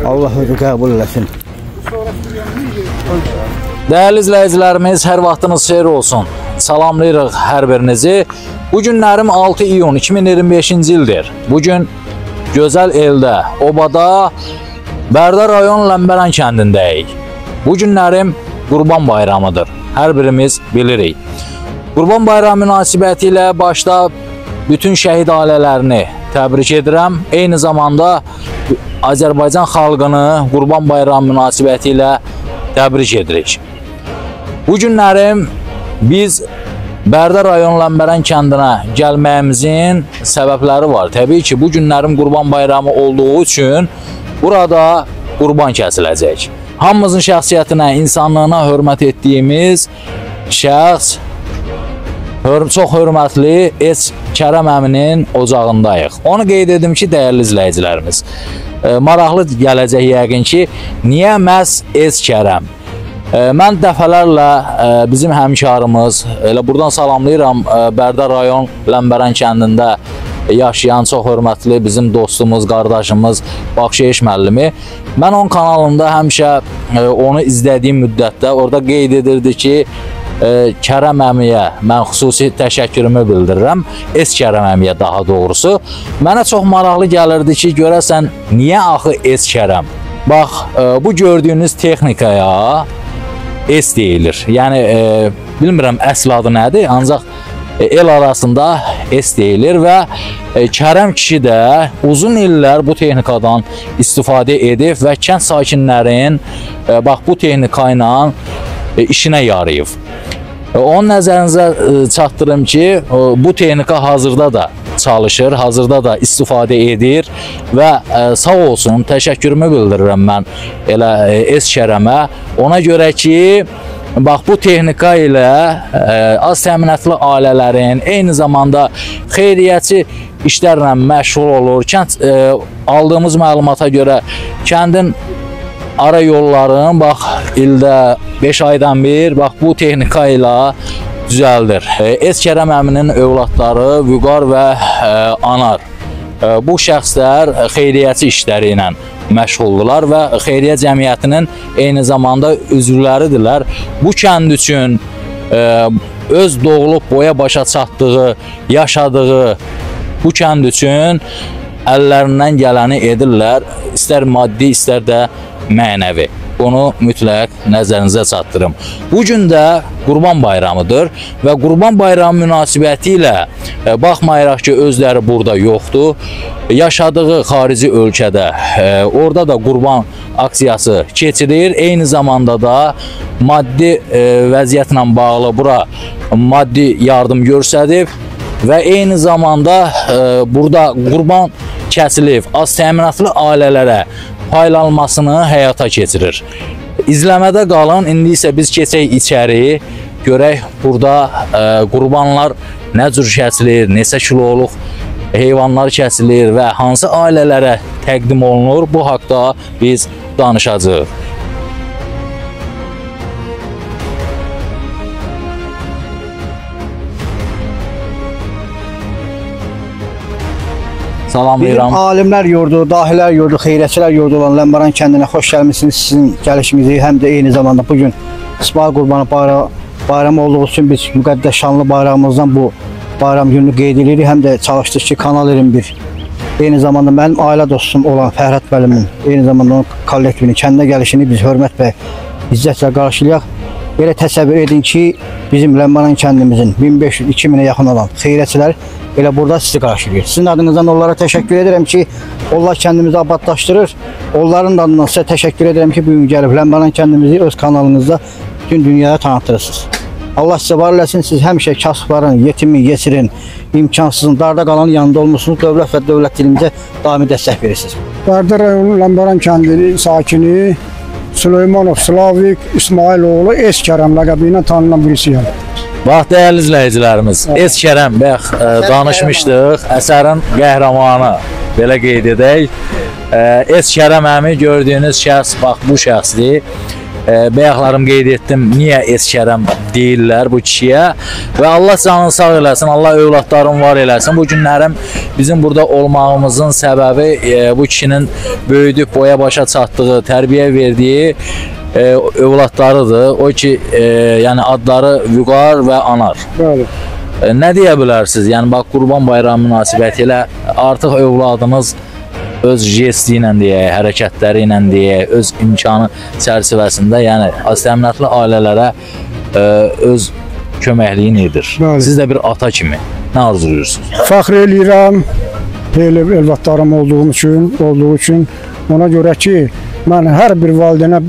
Allah özü qəbul eləsin. Değerli izleyicilerimiz, her vaxtınız xeyir olsun. Salamlayırıq hər birinizi. Bu günlərim 6 iyun 2025-ci ildir. Bugün gözəl eldə, obada, Bərdə rayon Ləmbərən kəndindəyik. Bu günlərim Qurban Bayramıdır. Hər birimiz bilirik. Qurban Bayramı münasibəti ilə başda bütün şəhid ailələrini təbrik edirəm. Eyni zamanda Azərbaycan xalqını Qurban Bayramı münasibəti ilə təbrik edirik. Bu günlərim biz Bərdə rayon Ləmbərən kəndinə gəlməyimizin səbəbləri var. Təbii ki, bu günlərim Qurban Bayramı olduğu üçün burada qurban kəsiləcək. Hamımızın şəxsiyyətinə, insanlığına hörmət etdiyimiz şəxs çox hörmətli Es Kərəm əminin ocağındayıq. Onu qeyd edim ki, dəyərli izləyicilərimiz, maraqlı gələcək yəqin ki, niyə məhz Es Kərəm? Mən dəfələrlə bizim həmkarımız, elə buradan salamlayıram, Bərdə rayon Ləmbərən kəndində yaşayan çox hörmətli bizim dostumuz, qardaşımız Baxşeyiş müəllimi. Mən onun kanalında həmişə onu izlədiyim müddətdə orada qeyd edirdi ki, Kərəm əmiyə mən xüsusi təşəkkürümü bildirirəm. Es Kərəm əmiyə daha doğrusu. Mənə çox maraqlı gəlirdi ki, görəsən niyə axı Es Kərəm? Bax, bu gördüyünüz texnikaya Es deyilir. Yəni, bilmirəm əsl adı nədir, ancaq el arasında Es deyilir və Kərəm kişi də uzun illər bu texnikadan istifadə edib və kənd sakinlərin bax, bu texnika ilə işinə yarayıb. Onun nəzərinizə çatdırım ki, bu texnika hazırda da çalışır, hazırda da istifadə edir və sağ olsun, təşəkkürümü bildirirəm mən elə Es Kərəmə. Ona görə ki, bax, bu texnika ilə az təminatlı ailələrin, eyni zamanda xeyriyyəçi işlərlə məşğul olur. Kənd aldığımız məlumata görə kəndin ara yolların bax, ildə 5 aydan bir bax, bu texnika ilə düzəldir. Es Kərəm əminin övladları Vüqar və Anar. Bu şəxslər xeyriyyəçi işləri ilə məşğuldurlar və xeyriyyə cəmiyyətinin eyni zamanda üzvləridirlər. Bu kənd üçün öz doğulub boya başa çatdığı, yaşadığı bu kənd üçün əllərindən gələni edirlər, istər maddi, istər də mənəvi. Bunu mütləq nəzərinizə çatdırım. Bugün də Qurban Bayramıdır və Qurban Bayramı münasibəti ilə baxmayaraq ki, özləri burada yoxdur, yaşadığı xarici ölkədə, orada da qurban aksiyası keçirir. Eyni zamanda da maddi vəziyyətlə bağlı bura maddi yardım göstərib və eyni zamanda burada qurban kəsilib az təminatlı ailələrə paylanmasını həyata keçirir. İzləmədə qalın, indi isə biz keçək içəri, görək burada qurbanlar nə cür kəsilir, neçə kiloluq heyvanlar kəsilir və hansı ailələrə təqdim olunur, bu haqda biz danışacağıq. Salamlayıram. Bizim alimlər yurdu, dahilər yurdu, xeyriyyətçilər yurdu olan Ləmbərən kəndinə xoş gəlmişsiniz. Sizin gəlişimizi həm də eyni zamanda bugün İsmail Qurbanı bayramı olduğu üçün biz müqəddəs şanlı bayrağımızdan bu bayram gününü qeyd edirik. Həm də çalışdıq ki, Kanal 21 eyni zamanda mənim ailə dostum olan Fərhad müəllimin eyni zamanda onun kollektivini, kəndinə gəlişini biz hörmət və izzətlə qarşılayaq. Belə təsəvvür edin ki, bizim Ləmbərən kəndimizin 1500-2000-ə yaxın olan xeyriyyətçilər elə burada sizi qarşılayır. Sizin adınızdan onlara təşəkkür edirəm ki, onlar kəndimizi abadlaşdırır. Onların adından sizə təşəkkür edirəm ki, bugün gəlib Ləmbərən kəndimizi öz kanalınızda bütün dünyaya tanıtırırsınız. Allah sizə var eləsin, siz həmişə kasıbların, yetimin, yesirin, imkansızın, darda qalanın yanında olmuşsunuz. Dövlət və dövlət dilimizə daimi dəstək verirsiniz. Bərdə rayonu Ləmbərən kəndinin sakini Süleymanov Slavik İsmailoğlu Es Kərəm ləqəbi ilə tanınan birisiyəm. Bax, dəyərli izləyicilərimiz, Es Kərəm, bax, danışmışdıq, əsərin qəhrəmanı, belə qeyd edək. Es Kərəm əmi gördüyünüz şəxs, bax, bu şəxsdir. Bayaqlarım qeyd etdim, niyə Eskərəm deyirlər bu kişiyə və Allah canını sağ eləsin, Allah övladların var eləsin. Bu günlərim bizim burada olmağımızın səbəbi bu kişinin böyüdüb boya başa çatdığı, tərbiyə verdiyi övladlarıdır. O ki, yəni adları Vüqar və Anar. Bəli. Nə deyə bilərsiniz? Yəni bax Qurban Bayramı münasibəti ilə artıq övladınız öz jesti ilə deyək, hərəkətləri ilə deyək, öz imkanı çərçivəsində, yəni aztəminatlı ailələrə öz köməkliyin edir. Bəli. Siz də bir ata kimi nə arzuluyursunuz? Fəxr eləyirəm belə övladlarım olduğu üçün. Ona görə ki, mən hər bir valideynə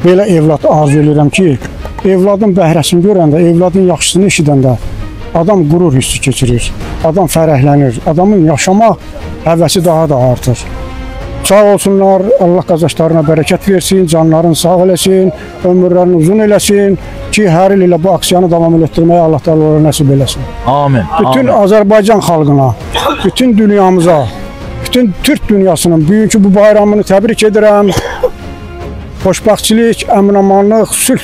belə evlad arzu edirəm ki, evladın bəhrəsini görəndə, evladın yaxşısını eşidəndə adam qürur hissi keçirir, adam fərəhlənir, adamın yaşamaq həvəsi daha da artır. Sağ olsunlar, Allah qazançlarına bərəkət versin, canlarını sağ eləsin, ömürlərini uzun eləsin ki, hər il ilə bu aksiyanı davam etdirməyə Allah Təala nəsib eləsin. Amin. Bütün Azərbaycan xalqına, bütün dünyamıza, bütün Türk dünyasının bugünkü bu bayramını təbrik edirəm. Xoşbəxtçilik, əmin-amanlıq, sülh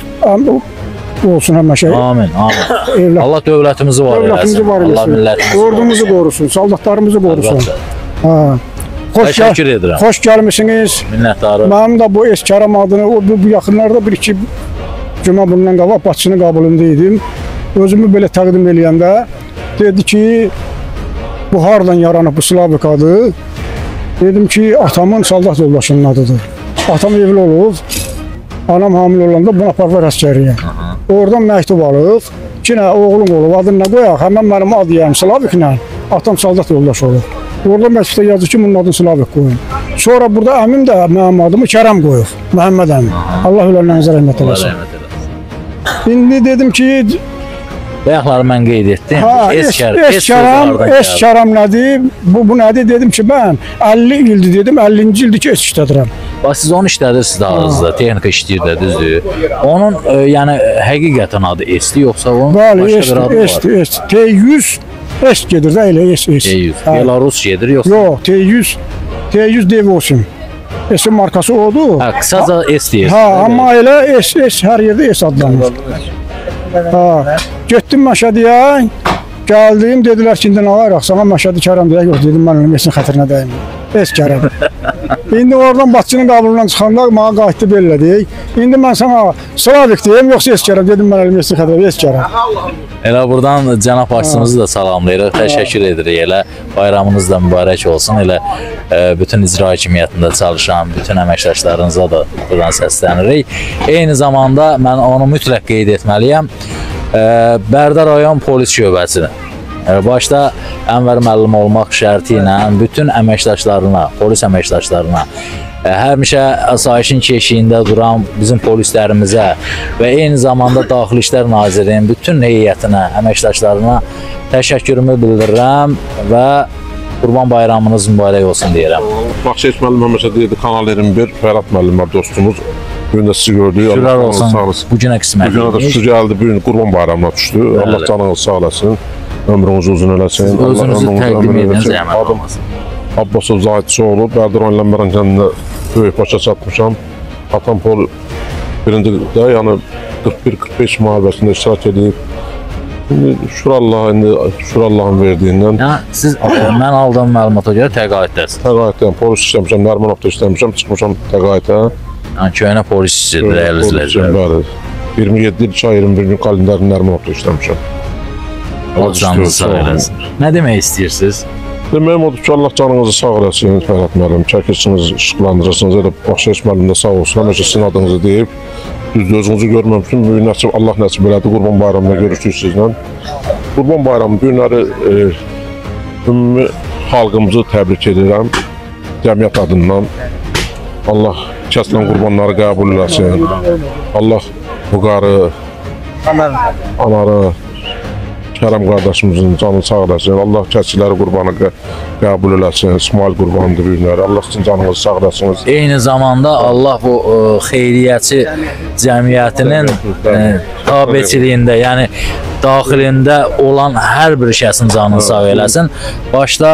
olsun həmişə. Amin, amin. Allah dövlətimizi var eləsin. Allah millətimizi ordumuzu qorusun, soldatlarımızı qorusun. Təşəkkür edirəm. Xoş gəlmişsiniz. Minnətdarım. Mənim də bu Eskərəm adını, bu yaxınlarda bir-iki cümə bundan qabaq Bakının qabulunda idim. Özümü belə təqdim eləyəndə dedi ki, bu hardan yaranıb bu Slavik adı? Dedim ki, atamın soldat yoldaşının adıdır. Atam evli olub, anam hamilə olanda buna parvar əskəriyə. Oradan məktub alıb, ki, nə oğlum olub, adını nə qoyaq? Həmən mənim adıyəm Slaviklə, atam soldat yoldaşı olub. Orada məktubda yazır ki, bunun adını Slavik qoyun. Sonra burada əmim də mənim adımı Kərəm qoyub, Məhəmməd əmim. Allah ölənlərinizə rəhmət eləsin. İndi dedim ki, bayaqları mən qeyd etdim. Eskərəm nədir? Bu nədir? Dedim ki, mən 50 ildir dedim, 50-ci ildir ki, işlədirəm. Bax, siz onu işlədirsiniz də aranızda, texnika işləyir də, düzdür. Onun, yəni, həqiqətən adı Esti, yoxsa onun başqa bir adı var? Esti, T100 Est gedir də, elə Est. T100, Belarus gedir, yoxsa? Yox, T100 Devosin. Esin markası odur. Hə, qısaca Est deyir. Hə, amma elə Est, hər yerdə Est adlanır. Getdim Məşədiyə, gəldim, dedilər ki, indi nə ayraq, sana Məşədi Kərəm deyə yox, dedim, mən Estin xətrinə dəyim. Es Kərəm. İndi oradan Bakının qabulundan çıxanda mənə qayıtdı belə deyək. İndi mən sana Slavik deyim, yoxsa Es Kərəm, dedim, mən Estin xətrinə, Es Kərəm. Elə buradan cənab başçımızı da salamlayırıq, təşəkkür edirik, elə bayramınız da mübarək olsun, elə bütün icra hakimiyyətində çalışan bütün əməkdaşlarınıza da buradan səslənirik. Eyni zamanda mən onu mütləq qeyd etməliyəm, Bərdə rayon polis şöbəsini. Başda Ənvər müəllim olmaq şərti ilə bütün əməkdaşlarına, polis əməkdaşlarına, həmişə asayişin keşiyində duran bizim polislərimizə və eyni zamanda Daxili İşlər Nazirliyinin bütün heyətinə, əməkdaşlarına təşəkkürümü bildirirəm və Qurban bayramınız mübarək olsun deyirəm. Baxşeş müəllim həmişə deyirdi, Kanal 21, Fərhat müəllim var, dostumuz. Bugün də sizi gördük. Şükürlər olsun, bugünə qismət. Bugünə də sizi gəldi, bugün Qurban bayramına düşdü. Allah canınızı sağ eləsin, ömrünüzü uzun eləsin. Özünüzü təqdim edin, zəhmət olmasın. Abbasov Zahidçioğlu, Bərdə rayon Ləmbəran kəndində böyük başa çatmışam. Atam pol birinci də, yəni 41-45 müharibəsində iştirak edib. Şükür Allah'ın verdiyindən. Yəni, siz mən aldığım məlumata görə təqaüddəsiniz. Təqaüddəyəm, polis işləmişəm, Nərmanovda işləmişəm, çıxmışam təqaüdə. Yəni, köhnə polis işçidir, dəyərli izləyicilər. 27 il 21 gün kalendarın Nərmanovda işləmişəm. Allah canınızı sağ eləsin. Nə demək istəyirsiniz? Deməyim odur ki, Allah canınızı sağ eləsin, Fərhat müəllim. Çəkirsiniz, işıqlandırırsınız, elə Baxşeş müəllim də sağ olsun. Həmişə sizin adınızı deyib. Düzdür, özünüzü görməmişim, Allah nəsib elədi, Qurban bayramında görüşdük sizlə. Qurban bayramı günləri ümumi xalqımızı təbrik edirəm, cəmiyyət adından. Allah kəsilən qurbanları qəbul eləsin. Allah Vüqarı, Anarı, Kərəm qardaşımızın canını sağ eləsin. Allah kəsilləri qurbanı qəbul eləsin. İsmail qurbanıdır günləri. Allah sizin canınızı sağ eləsin. Eyni zamanda Allah bu xeyriyyəçi cəmiyyətinin tabiçiliyində, yəni daxilində olan hər bir şəxsin canını sağ eləsin. Başda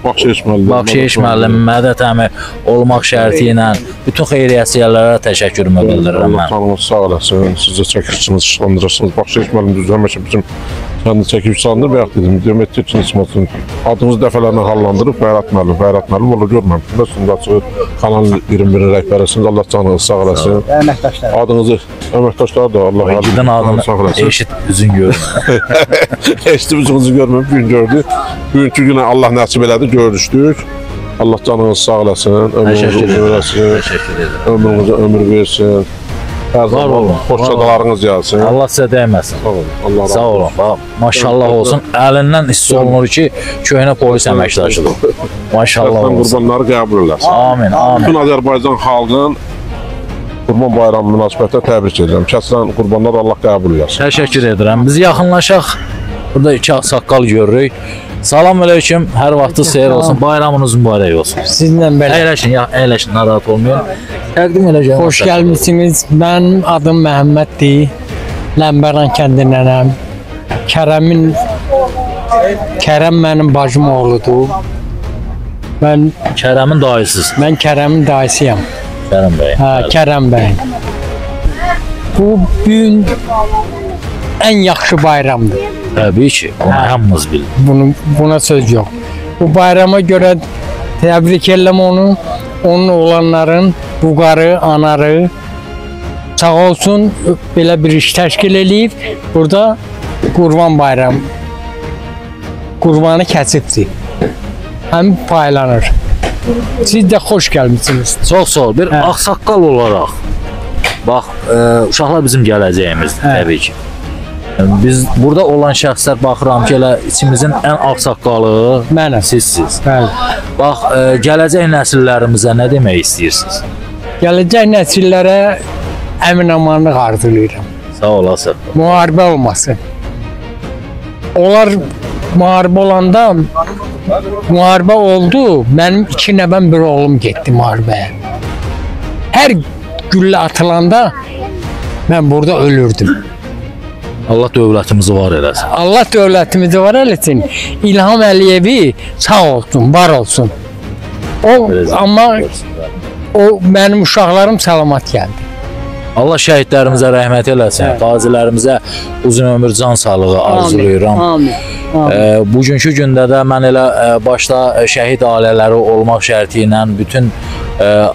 Baxşeyiş müəllimi, Baxşeyiş müəllimi, Mədət əmi olmaq şərti ilə bütün xeyriyyəçilərə təşəkkürümü bildirirəm Allah mən. canınız sağ eləsin. Siz də çəkişçiniz, işləndirsiniz. Baxşeyiş müəllimi düzdür, həmişə bizim kəndi çəkib işləndir. Bayaq dedim, Demet Tekin adınızı dəfələrlə hallandırıb Fərhat müəllim onu görməmişdim. Bəs açıq Kanal 21-in rəhbərisiniz. Allah canınızı sağ eləsin. Əməkdaşlar. Adınızı əməkdaşlar da Allah Gidin adını sağ eləsin. eşit üzün görün. Eşitimizi görməyib gün gördük. Bugünkü günə Allah nəsib elədi, görüşdük. Allah canınızı sağ eləsin, ömrünüzü uzun eləsin, Təşəkkür edirəm. ömrünüzə ömür versin. Hər Var olun, xoş var olun. sadalarınız gəlsin. Allah sizə dəyməsin. Sağ olun. Allah razı Sağ olun. Bax, maşallah olsun. Əlindən hiss olunur ki, köhnə polis əməkdaşıdır. Maşallah olsun. olsun. Qurbanları qəbul eləsin. Amin, amin. Bütün Azərbaycan xalqının Qurban Bayramı münasibətilə təbrik edirəm. Kəsilən qurbanlar Allah qəbul eləsin. Təşəkkür edirəm. Biz yaxınlaşaq. Burada iki ağsaqqal görürük. Salam aleyküm. Hər vaxtınız xeyir olsun. Bayramınız mübarək olsun. Sizlə belə. Əyləşin, əyləşin, narahat olmayın. Təqdim edəcəyəm. Xoş gəlmisiniz. Mənim adım Məhəmməddir. Ləmbəran kəndindənəm. Kərəm mənim bacım oğludur. Kərəmin dayısız. Mən Kərəmin dayısıyam. Kərəm bəy. Hə, Kərəm bəy. Bu gün ən yaxşı bayramdır. Təbii ki, onu hamımız bilir. Buna söz yox. Bu bayrama görə təbrik edirəm onu. Onun oğlanların, buqarı, anarı sağ olsun belə bir iş təşkil eləyib. Burada Qurban bayramı. Qurbanı kəsibdir. Həm paylanır. Siz də xoş gəlmisiniz. Çox sağ ol. Bir Hə. ağsaqqal olaraq. Bax, uşaqlar bizim gələcəyimizdir, Hə. təbii ki. Biz burada olan şəxslər baxıram ki, elə içimizin ən ağsaqqalı Mənəm. sizsiz. Bəli. Bax, gələcək nəsillərimizə nə demək istəyirsiniz? Gələcək nəsillərə əmin-amanlıq arzulayıram. Sağ olasın. Müharibə olmasın. Onlar müharibə olanda müharibə oldu. Mənim 2 nəvəm bir oğlum getdi müharibəyə. Hər güllə atılanda mən burada ölürdüm. Allah dövlətimizi var eləsin. Allah dövlətimizi var eləsin. İlham Əliyevi sağ olsun, var olsun. Amma o mənim uşaqlarım salamat gəldi. Allah şəhidlərimizə rəhmət eləsin. Qazilərimizə uzun ömür, can sağlığı arzulayıram. Amin. Bugünkü gündə də mən elə başda şəhid ailələri olmaq şərti ilə bütün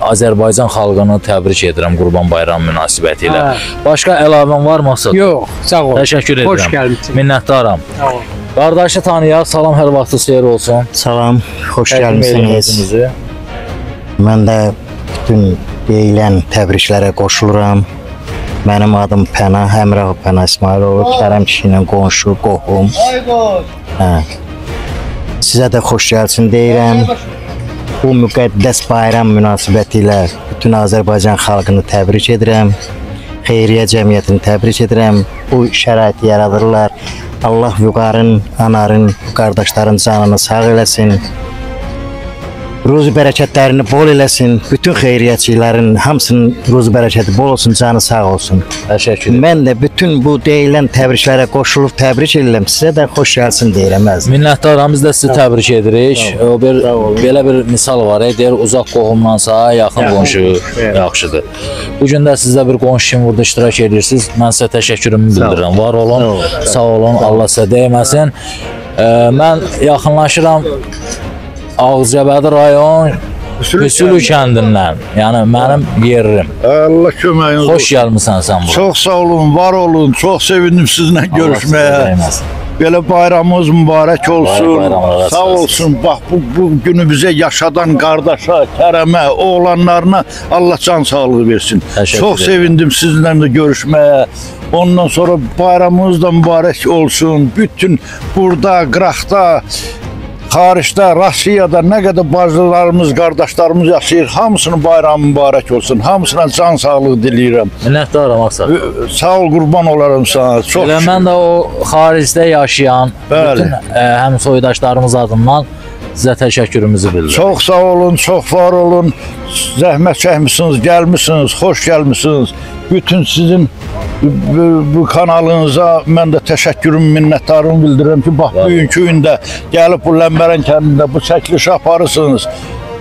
Azərbaycan xalqını təbrik edirəm Qurban Bayramı münasibəti ilə. Başqa əlavən var mı? Yox, sağ ol. Təşəkkür Xoş edirəm. gəlmisiniz. Minnətdaram. Sağ ol. Qardaşı tanıyaq. Salam, hər vaxtınız xeyir olsun. Salam, xoş Təqdim edin gəlmisiniz. özünüzü. Mən də bütün deyilən təbriklərə qoşuluram. Mənim adım Pənah, Həmrah Pənah İsmailoğlu, Kərəm kişi ilə qonşu, qohum. Hə. Sizə də xoş gəlsin deyirəm. Bu müqəddəs bayram münasibəti ilə bütün Azərbaycan xalqını təbrik edirəm. Xeyriyyə cəmiyyətini təbrik edirəm. Bu şəraiti yaradırlar. Allah vüqarın, anarın, qardaşların canını sağ eləsin. Ruzi bərəkətlərini bol eləsin. Bütün xeyriyyəçilərin hamısının ruzi bərəkəti bol olsun, canı sağ olsun. Təşəkkür edirəm. Mən də bütün bu deyilən təbriklərə qoşulub təbrik edirəm. Sizə də xoş gəlsin deyirəm əzizim. Minnətdaram, biz də sizi təbrik edirik. O bir belə bir misal var, deyir uzaq qohumdansa yaxın qonşu yaxşıdır. Bu gün də siz də bir qonşu kimi burada iştirak edirsiniz. Mən sizə təşəkkürümü bildirirəm. Var olun, sağ olun, Allah sizə dəyməsin. Mən yaxınlaşıram Ağcabədi rayon Hüsülü kəndindən, yəni mənim yerim. Allah köməyiniz olsun. Xoş gəlmisən sən bura. Çox sağ olun, var olun. Çox sevindim sizinlə görüşməyə. Belə bayramımız mübarək olsun. Bayramlar Sağ olsun. Bax bu günü bizə yaşadan qardaşa, Kərəmə, oğlanlarına Allah can sağlığı versin. Təşəkkür Çox ederim. sevindim sizinlə də görüşməyə. Ondan sonra bayramımız da mübarək olsun. Bütün burada, qıraqda, xaricdə, Rusiyada nə qədər bacılarımız, qardaşlarımız yaşayır. Hamısının bayramı mübarək olsun. Hamısına can sağlığı diləyirəm. Minnətdaram Ağsa. Sağ ol, qurban olaram sana. Çox Elə mən də o xaricdə yaşayan Bəli. bütün həm soydaşlarımız adından sizə təşəkkürümüzü bildirirəm. Çox sağ olun, çox var olun. Zəhmət çəkmisiniz, gəlmisiniz, xoş gəlmisiniz. Bütün sizin bu kanalınıza mən də təşəkkürümü, minnətdarlığımı bildirirəm ki, bax bugünkü gündə gəlib bu Ləmbərən kəndində bu çəkilişi aparırsınız.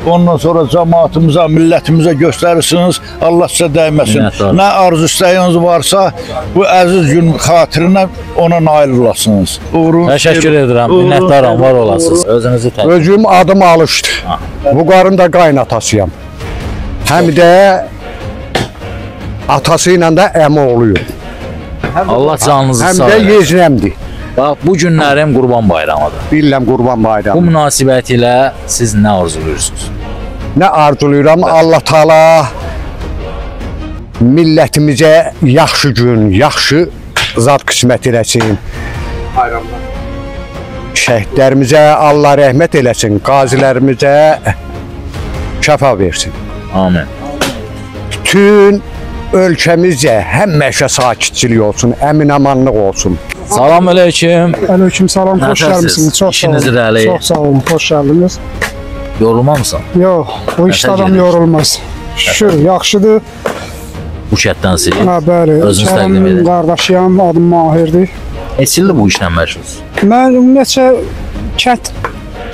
Ondan sonra cəmaatımıza, millətimizə göstərirsiniz. Allah sizə dəyməsin. Nə arzu istəyiniz varsa, bu əziz gün xatirinə ona nail olasınız. Təşəkkür edirəm, minnətdaram, var olasınız. Özünüzü təqdim. Özüm adım Alışdı. Bu qarın da qaynatasıyam. Həm də atası ilə də əmi oğluyum. Allah canınızı Həm sağ də eləsin. yeznəmdir. Bax, bu günlərim Qurban Bayramıdır. Bilirəm Qurban Bu bayramı. münasibət ilə siz nə arzuluyursunuz? Nə arzuluyuram, Allah Taala millətimizə yaxşı gün, yaxşı zat qismət eləsin. Şəhidlərimizə Allah rəhmət eləsin, qazilərimizə şəfa versin. Amin. Bütün ölkəmizcə həmişə sakitçilik olsun, əmin-amanlıq olsun. Salam aleyküm. Aleyküm salam, Nətəsiz? hoş gəlmisiniz. Çox sağ İşiniz olun. irəli. Çox sağ olun, hoş gəldiniz. Yorulmamısan? Yox, bu işdə adam gedir? yorulmaz. Şükür, yaxşıdır. Bu kətdənsiz. Ha, bəli. Özünüz təqdim edin. Kərimin qardaşıyam, adım Mahirdir. Neçə ildir bu işlə məşğulsunuz? Mən ümumiyyətcə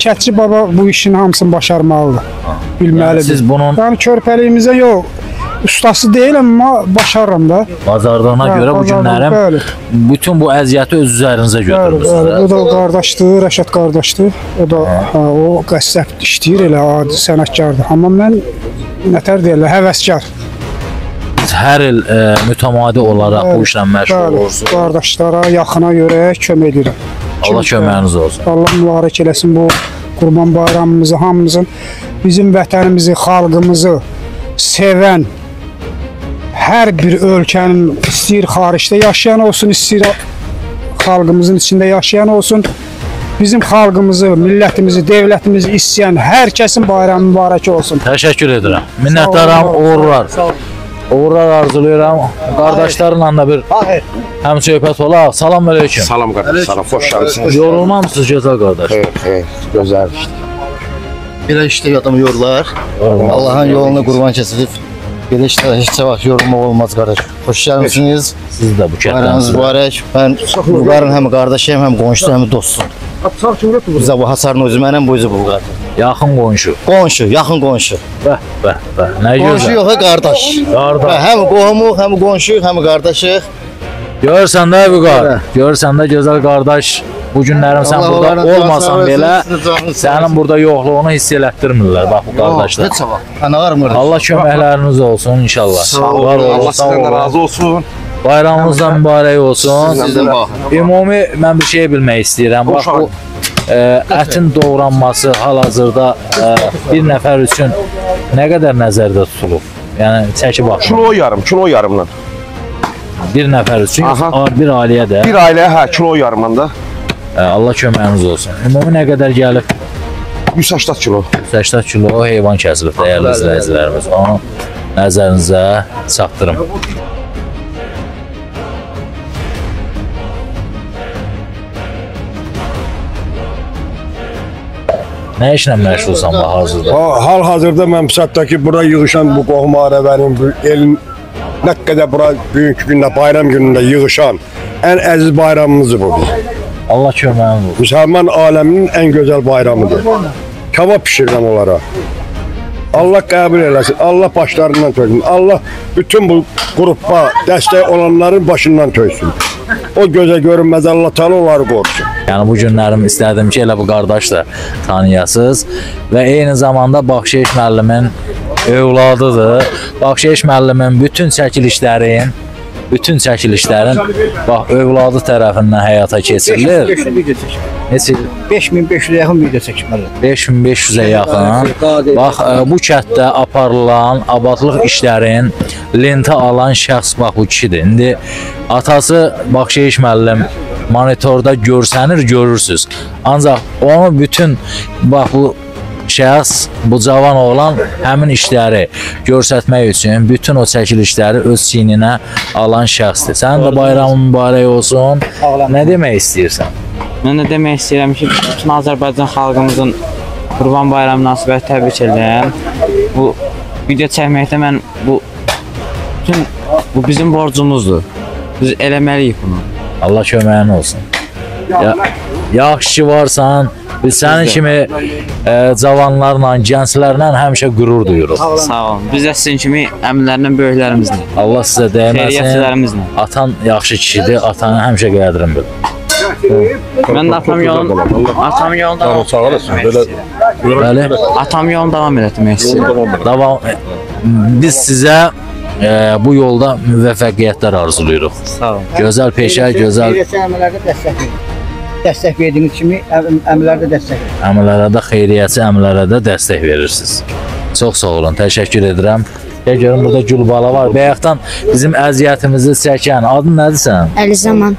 kətçi baba bu işin hamısını başarmalıdır. Bilməlidir. Yəni siz bunun Yəni körpəliyimizə yox, ustası deyiləm, amma başarıram da. bazardığına Hə, görə bu bazardan, günlərim bəli. bütün bu əziyyəti öz üzərinizə Bəli, götürmüsünüz. bəli. O da qardaşdır, Rəşad qardaşdır. O da o qəssab işləyir, elə adi sənətkardır. Amma mən nətər deyirlər, həvəskar. Hər il mütəmadi olaraq bu işlə məşğul Bəli, olursunuz. qardaşlara, yaxına görə kömək edirəm. Allah köməyiniz olsun. Allah mübarək eləsin bu Qurban bayramımızı, hamımızın bizim vətənimizi, xalqımızı sevən hər bir ölkənin istəyir xaricdə yaşayan olsun, istəyir xalqımızın içində yaşayan olsun. Bizim xalqımızı, millətimizi, dövlətimizi istəyən hər kəsin bayramı mübarək olsun. Təşəkkür edirəm. Minnətdaram, uğurlar. Uğurlar arzuluyorum. Qardaşlarla da bir həm söhbət olaq. Salam aleyküm. Salam qardaş, salam, xoş gəlmisiniz. Yorulmamısınız gözəl qardaş? Gözəl. Belə işdə adamı yorlar. Allahın yoluna qurban kəsilib. Belə işdə heç vaxt yorulmaq olmaz qardaş. Xoş gəlmisiniz. Siz də bu Bayramınız kətdənsiz. mübarək. Mən bunların həm qardaşıyam, həm qonşu, həm dostum. Bizə bu Hasarın özü mənəm, bu özü bu qardaş. Yaxın qonşu. Qonşu, yaxın qonşu. Bəh, bəh, bəh. Nə Qonşu gözəl. yox, qardaş. Qardaş. Həm qohumuq, həm qonşuyuq, həm qardaşıq. Görürsən də Vüqar, görürsən də gözəl qardaş, bu günlərim sən Allah burada onların olmasan canı belə, sağ olsun, canı sağ sənin olsun. burada yoxluğunu hiss elətdirmirlər, bax bu qardaşlar. Heç vaxt. Ana varmır. Allah köməkləriniz olsun inşallah. Var olun, Allah sağ sizdən də olun. razı olsun. Bayramınız da mübarək olsun. Sizdən baxın. Ümumi mən bir şey bilmək istəyirəm. Bax bu ətin doğranması hal-hazırda bir nəfər üçün nə qədər nəzərdə tutulub? Yəni çəki baxın. Kilo yarımdan. Bir nəfər üçün, Aha. bir ailəyə də. Bir ailəyə hə, kilo yarımdan da Allah köməyiniz olsun. Ümumi nə qədər gəlib? 180 kilo. 80 kilo heyvan kəsilib dəyərli izləyicilərimiz. Onu nəzərinizə çatdırım. Nə işlə məşğulsan bax hazırda? Hal-hazırda mən Pısatdakı bura yığışan bu qohum arəbənin, bu elin nə qədər bura bugünkü gündə, bayram günündə yığışan ən əziz bayramımızdır bu bizim. Allah köməyiniz olsun. Müsəlman aləminin ən gözəl bayramıdır. Kebab pişirirəm onlara. Allah qəbul eləsin, Allah başlarından töksün, Allah bütün bu qrupa dəstək olanların başından töksün. O gözə görünməz Allah Taala onları qorusun. Yəni bu günlərim istədim ki, elə bu qardaş da tanıyasınız və eyni zamanda Baxşeyiş müəllimin övladıdır. Baxşeyiş müəllimin bütün çəkilişlərin bax övladı tərəfindən həyata keçirilir. Neçə? 5500-ə yaxın video çəkməli. 5500-ə yaxın. Bax bu kənddə aparılan abadlıq işlərin lentə alan şəxs bax bu kişidir. İndi atası Baxşeyiş müəllim monitorda görsənir, görürsüz. Ancaq onu bütün bax bu şəxs, bu cavan oğlan həmin işləri göstərmək üçün bütün o çəkilişləri öz çiyninə alan şəxsdir. Sənin də bayramın mübarək olsun. Nə demək istəyirsən? Mən də demək istəyirəm ki, bütün Azərbaycan xalqımızın Qurban Bayramı münasibəti təbrik edirəm. Bu video çəkməkdə mən bu bizim borcumuzdur. Biz eləməliyik bunu. Allah köməyin olsun. Yaxşı ki varsan, biz sənin kimi cavanlarla, gənclərlə həmişə qürur duyuruq. Sağ olun. Biz də sizin kimi əmlərlə, böyüklərimizlə. Allah sizə dəyməsin. Xeyriyyətçilərimizlə. Atan yaxşı kişidir, atanın həmişə qədrini bil. Mən də atam yolunu davam Sağ olasın. Bəli. Atam yolunu davam etmək istəyirəm. Biz sizə bu yolda müvəffəqiyyətlər arzulayırıq. Sağ olun. Gözəl peşə, gözəl əmrlərdə dəstək verdiyiniz kimi əmrlərdə dəstək verin. əmrlərə də, xeyriyyəçi əmrlərə də dəstək verirsiniz. Çox sağ olun, təşəkkür edirəm. Görün burada Gülbala var. Bayaqdan bizim əziyyətimizi çəkən adın nədir sən? Əlizaman.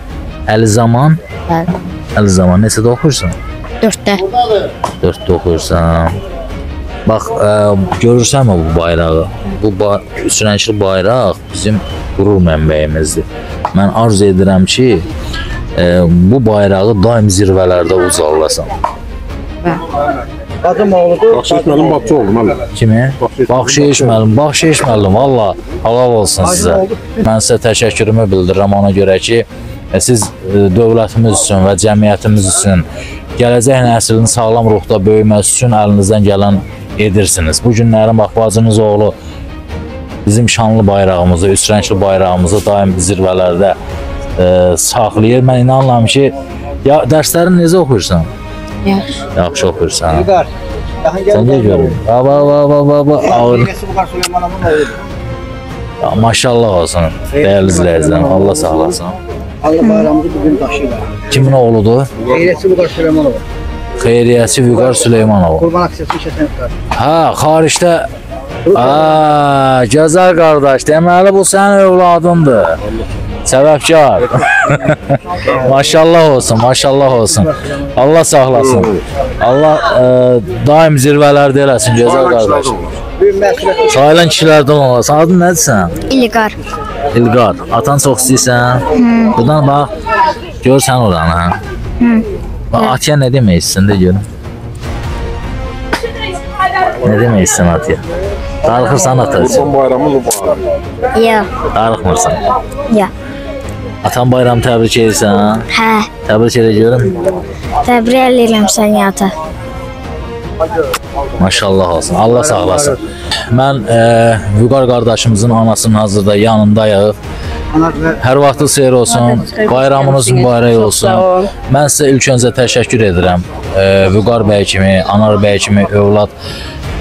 Əlizaman? Bəli. Əlizaman, neçədə oxuyursan? 4-də. 4-də oxuyursan. Bax, görürsənmi bu bayrağı? Bu üç rəngli bayraq bizim qürur mənbəyimizdir. Mən arzu edirəm ki, bu bayrağı daim zirvələrdə ucaldasan. Bacım oğludur. Baxşiş müəllim bacı oldu müəllim. Kimi? Baxşiş müəllim, valla halal olsun sizə. Mən sizə təşəkkürümü bildirirəm ona görə ki, siz dövlətimiz üçün və cəmiyyətimiz üçün gələcək nəslin sağlam ruhda böyüməsi üçün əlinizdən gələn edirsiniz. Bu günlərin bax, bacınız oğlu bizim şanlı bayrağımızı, üç rəngli bayrağımızı daim zirvələrdə saxlayır. Mən inanıram ki, dərslərini necə oxuyursan? Yaxşı. Yaxşı oxuyursan. Sən də görün. Ağır. Maşallah olsun. Dəyərli izləyicilər, Allah sağlasın. Allah bayramımızı bugün daşıyırlar. Kimin oğludur? Xeyriyyətçi Vüqar Süleymanov. Xeyriyyətçi Vüqar Süleymanov. Qurban aksiyası işlətən çıxar. Ha, xaricdə. Gözəl qardaş, deməli bu sənin övladındır. Səbəbkar. Maşallah olsun, maşallah olsun. Allah saxlasın. Allah daim zirvələrdə eləsin, gözəl qardaş. Sayılan kişilərdən olasın. Adın nədir sən? İlqar. İlqar. Atan çox istəyirsən? Buradan bax, görsən oranı. Bax, Atiyə nə demək istəyirsən də görün. Nə demək istəyirsən Atiyə? Darıxırsan atacaq. Qurban bayramı mübarək. Yox. Darıxmırsan. Yox. Atan bayramı təbrik edirsən? Hə. Təbrik edə görüm. Təbrik edirəm səni ata. Maşallah olsun. Allah sağlasın. Mən Vüqar qardaşımızın anasının hazırda yanındayıq. Hər vaxtınız xeyir olsun. Bayramınız mübarək olsun. Mən sizə ilk öncə təşəkkür edirəm. Vüqar bəy kimi, Anar bəy kimi övlad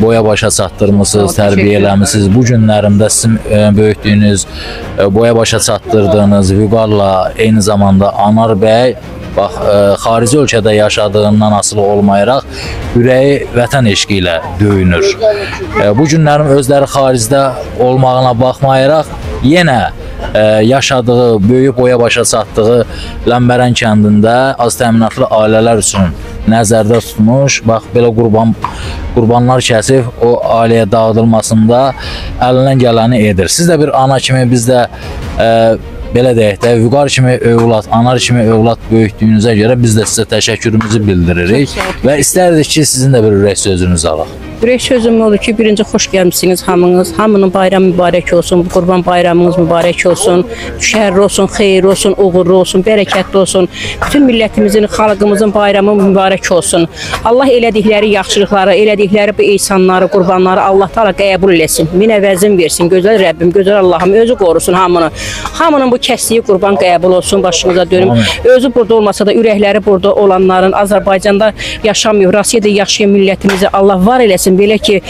boya başa çatdırmısınız, tərbiyə eləmisiniz. Bu günlərimdə sizin böyütdüyünüz, boya başa çatdırdığınız Vüqarla eyni zamanda Anar bəy bax, xarici ölkədə yaşadığından asılı olmayaraq ürəyi vətən eşqi ilə döyünür. Bu günlərin özləri xaricdə olmağına baxmayaraq yenə yaşadığı, böyüyüb boya başa çatdığı Ləmbərən kəndində az təminatlı ailələr üçün nəzərdə tutmuş. Bax, belə qurbanlar kəsib o ailəyə dağıdılmasında əlindən gələni edir. Siz də bir ana kimi, biz də belə deyək də, Vüqar kimi övlad, Anar kimi övlad böyütdüyünüzə görə biz də sizə təşəkkürümüzü bildiririk və istərdik ki, sizin də bir ürək sözünüzü alaq. Ürək sözüm odur ki, birinci xoş gəlmişsiniz hamınız. Hamının bayramı mübarək olsun, bu qurban bayramınız mübarək olsun, şərri olsun, xeyir olsun, uğurlu olsun, bərəkətli olsun. Bütün millətimizin, xalqımızın bayramı mübarək olsun. Allah elədikləri yaxşılıqları, elədikləri bu ehsanları, qurbanları Allah Taala qəbul eləsin. Min əvəzin versin. Gözəl Rəbbim, gözəl Allahım özü qorusun hamını. Hamının bu kəsdiyi qurban qəbul olsun, başımıza dönüm. Özü burada olmasa da ürəkləri burada olanların, Azərbaycanda yaşamıyor, Rusiyada yaşayan millətimizi Allah var eləsin. Belə ki,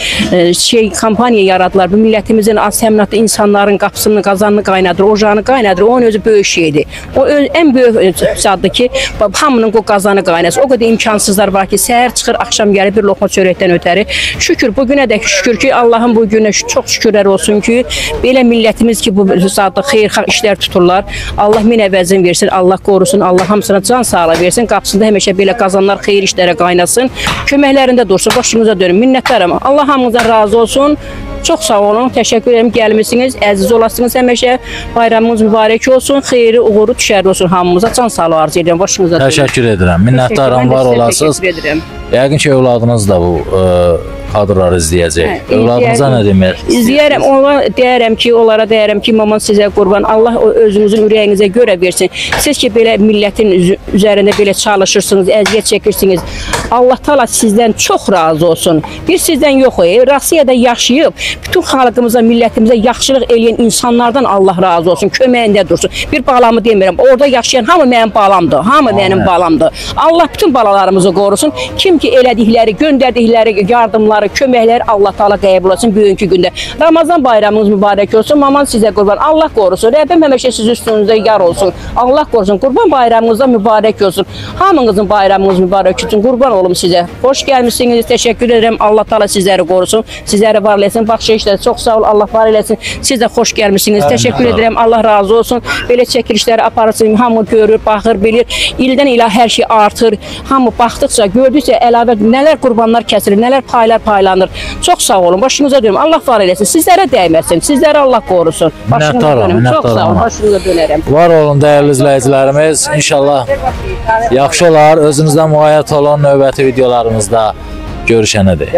kampaniya yaradılar. Bu millətimizin az təminatlı insanların qapısını, qazanını qaynadır, ocağını qaynadır. Onun özü böyük şeydir. O ən böyük zaddır ki, hamının o qazanı qaynasın. O qədər imkansızlar var ki, səhər çıxır, axşam gəlir bir lokma çörəkdən ötəri. Şükür, bugünə də şükür ki, Allahın bu günə çox şükürlər olsun ki, belə millətimiz ki, bu zadda xeyirxah işlər tuturlar. Allah min əvəzin versin, Allah qorusun, Allah hamısına can sağlığı versin. Qapısında həmişə belə qazanlar xeyir işlərə qaynasın. Köməklərində dursun, başımıza dönün. Minnətdarım. Allah hamınızdan razı olsun. Çox sağ olun. Təşəkkür edirəm gəlmisiniz. Əziz olasınız həmişə. Bayramınız mübarək olsun. Xeyri, uğuru, düşərli olsun hamımıza. Can sağlığı arzu edirəm. Başınıza dönün. Təşəkkür edirəm. Minnətdaram, var olasınız. Yəqin ki, övladınız da bu kadrlar izləyəcək. Övladınıza nə demək? İzləyərəm, onlara deyərəm ki, maman sizə qurban, Allah özünüzün ürəyinizə görə versin. Siz ki, belə millətin üzərində belə çalışırsınız, əziyyət çəkirsiniz. Allah Taala sizdən çox razı olsun. Bir sizdən yox, Rusiyada yaşayıb, bütün xalqımıza, millətimizə yaxşılıq eləyən insanlardan Allah razı olsun, köməyində dursun. Bir balamı demirəm, orada yaşayan hamı mənim balamdır, hamı mənim balamdır. Allah bütün balalarımızı qorusun. Kim ki elədikləri, göndərdikləri yardımları, köməkləri Allah Taala qəbul etsin bugünkü gündə. Ramazan bayramınız mübarək olsun. Maman sizə qurban. Allah qorusun. Rəbbim həmişə sizin üstünüzdə yar olsun. Allah qorusun. Qurban bayramınız da mübarək olsun. Hamınızın bayramınız mübarək olsun. Qurban olum sizə. Xoş gəlmişsiniz. Təşəkkür edirəm. Allah Taala sizləri qorusun. Sizləri var eləsin. Baxışlar çox sağ ol. Allah var eləsin. Siz də xoş gəlmişsiniz. Təşəkkür edirəm. Allah razı olsun. Belə çəkilişləri aparırsın. Hamı görür, baxır, bilir. İldən ilə hər şey artır. Hamı baxdıqca, gördükcə əlavə nələr qurbanlar kəsilir, nələr paylar paylanır. Çox sağ olun. Başınıza dönüm. Allah var eləsin. Sizlərə dəyməsin. Sizləri Allah qorusun. Başınıza dönüm. Çox sağ olun. Başınıza dönərəm. Var olun dəyərli izləyicilərimiz. İnşallah yaxşı olar. Özünüzdən müğayət olun. Növbəti videolarımızda görüşənədir.